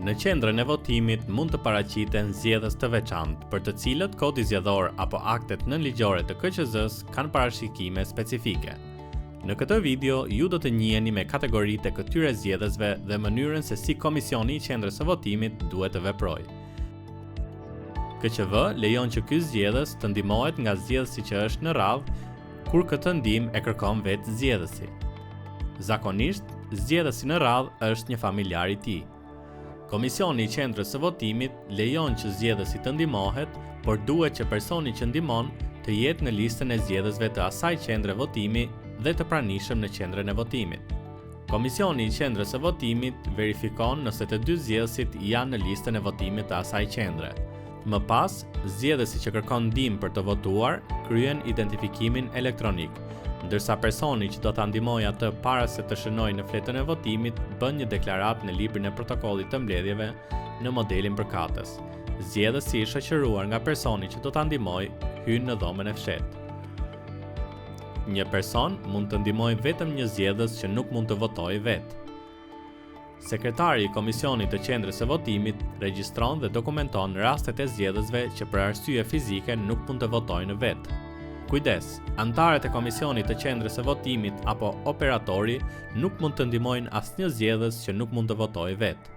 Në qendrën e votimit mund të paraqiten zgjedhës të veçantë, për të cilët kodi zgjedhor apo aktet nënligjore të KQZ-s kanë parashikime specifike. Në këtë video, ju do të njiheni me kategoritë e këtyre zgjedhësve dhe mënyrën se si Komisioni i Qendrës së Votimit duhet të veprojë. KQV lejon që ky zgjedhës të ndihmohet nga zgjedhësi që është në radhë, kur këtë ndihmë e kërkon vetë zgjedhësi. Zakonisht, zgjedhësi në radhë është një familjar i tij. Komisioni i Qendrës së Votimit lejon që zgjedhësi të ndihmohet, por duhet që personi që ndihmon të jetë në listën e zgjedhësve të asaj qendre votimi dhe të pranishëm në qendrën e votimit. Komisioni i Qendrës së Votimit verifikon nëse të dy zgjedhësit janë në listën e votimit të asaj qendre. Më pas, zgjedhësi që kërkon ndihmë për të votuar kryen identifikimin elektronik, ndërsa personi që do ta ndihmojë atë para se të shënojë në fletën e votimit bën një deklaratë në librin e protokollit të mbledhjeve në modelin përkatës. Zgjedhësi i shoqëruar nga personi që do ta ndihmojë hyn në dhomën e fshehtë. Një person mund të ndihmojë vetëm një zgjedhës që nuk mund të votojë vetë. Sekretari i Komisionit të Qendrës së Votimit regjistron dhe dokumenton rastet e zgjedhësve që për arsye fizike nuk mund të votojnë vetë. Kujdes, antarët e Komisionit të Qendrës së Votimit apo operatori nuk mund të ndihmojnë asnjë zgjedhës që nuk mund të votojë vetë.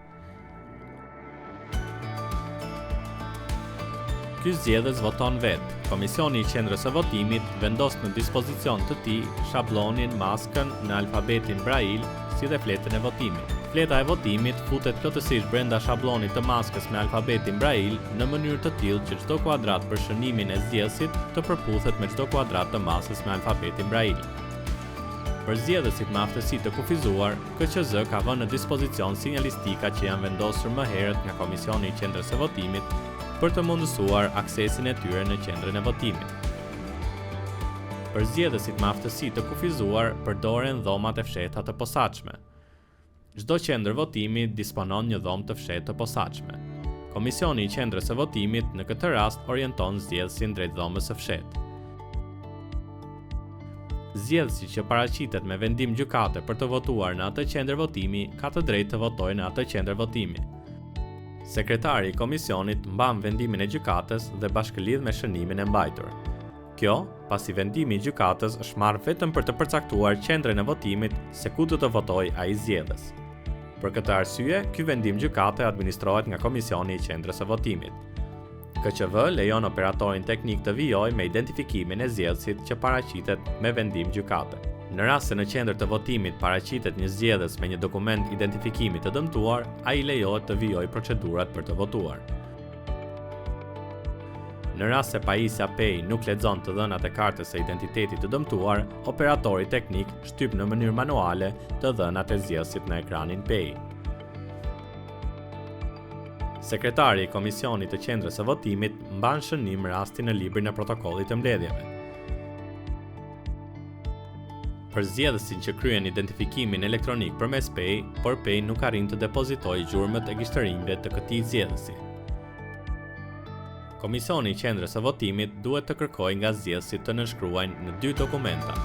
Ky zgjedhës voton vetë. Komisioni i Qendrës së Votimit vendos në dispozicion të tij shablonin maskën në alfabetin Braille, si dhe fletën e votimit. Fleta e votimit futet plotësisht brenda shablonit të maskës me alfabetin Braille në mënyrë të tillë që çdo kuadrat për shënimin e zgjedhësit të përputhet me çdo kuadrat të masës me alfabetin Braille. Për zgjedhësit me aftësi të kufizuar, KQZ ka vënë në dispozicion sinjalistika që janë vendosur më herët nga Komisioni i Qendrës së Votimit për të mundësuar aksesin e tyre në qendrën e votimit. Për zgjedhësit me aftësi të kufizuar, përdoren dhomat e fshehta të posaçme. Çdo qendër votimi disponon një dhomë të fshehtë të posaçme. Komisioni i Qendrës së Votimit në këtë rast orienton zgjedhësin drejt dhomës së fshehtë. Zgjedhësi që paraqitet me vendim gjykate për të votuar në atë qendër votimi ka të drejtë të votojë në atë qendër votimi. Sekretari i komisionit mban vendimin e gjykatës dhe bashkëlidh me shënimin e mbajtur. Kjo, pasi vendimi i gjykatës është marrë vetëm për të përcaktuar qendrën e votimit se ku do të votojë ai zgjedhës. Për këtë arsye, ky vendim gjykate administrohet nga Komisioni i Qendrës së Votimit. KQV lejon operatorin teknik të vijojë me identifikimin e zgjedhësit që paraqitet me vendim gjykate. Në rast se në qendër të votimit paraqitet një zgjedhës me një dokument identifikimi të dëmtuar, ai lejohet të vijojë procedurat për të votuar. Në rast se pajisja PEI nuk lexon të dhënat e kartës së identitetit të dëmtuar, operatori teknik shtyp në mënyrë manuale të dhënat e zgjedhësit në ekranin PEI. Sekretari i Komisionit të Qendrës së Votimit mban shënim rastin në librin e protokollit të mbledhjeve. Për zgjedhësin që kryen identifikimin elektronik përmes PEI, por PEI nuk arrin të depozitojë gjurmët e gishtërinjve të këtij zgjedhësi. Komisioni i Qendrës së Votimit duhet të kërkojë nga zgjedhësit të nënshkruajnë në dy dokumenta.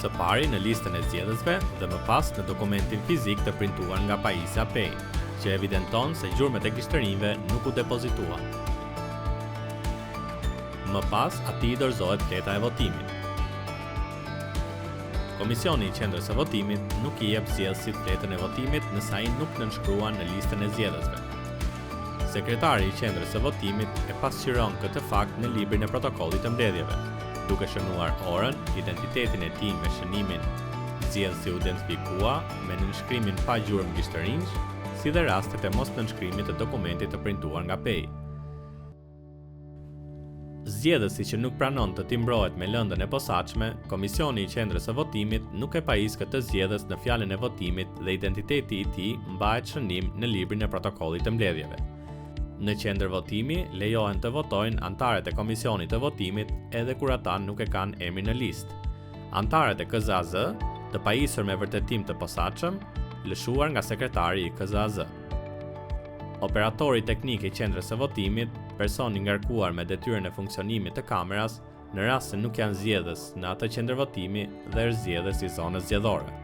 Së pari në listën e zgjedhësve dhe më pas në dokumentin fizik të printuar nga pajisja PEI, që evidenton se gjurmët e gishtërinjve nuk u depozituan. Më pas, atij i dorëzohet fleta e votimit. Komisioni i Qendrës së Votimit nuk i jep zgjedhësit fletën e votimit nëse ai nuk nënshkruan në listën e zgjedhësve. Sekretari i Qendrës së Votimit e pasqyron këtë fakt në librin e protokollit të mbledhjeve, duke shënuar orën, identitetin e tij me shënimin zgjedhësi u identifikua me nënshkrimin pa gjurmë gishtërinj, si dhe rastet e mos nënshkrimit të dokumentit të printuar nga PEI. Zgjedhësi që nuk pranon të timbrohet me lëndën e posaçme, Komisioni i Qendrës së Votimit nuk e pajis këtë zgjedhës në fjalën e votimit dhe identiteti i tij mbahet shënim në librin e protokollit të mbledhjeve. Në qendër votimi lejohen të votojnë antarët e Komisionit të Votimit edhe kur ata nuk e kanë emrin në listë. Antarët e KZAZ, të pajisur me vërtetim të posaçëm, lëshuar nga sekretari i KZAZ. Operatori teknik i Qendrës së Votimit, personi ngarkuar me detyrën e funksionimit të kameras, në rast se nuk janë zgjedhës në atë qendër votimi dhe është zgjedhës i zonës zgjedhore.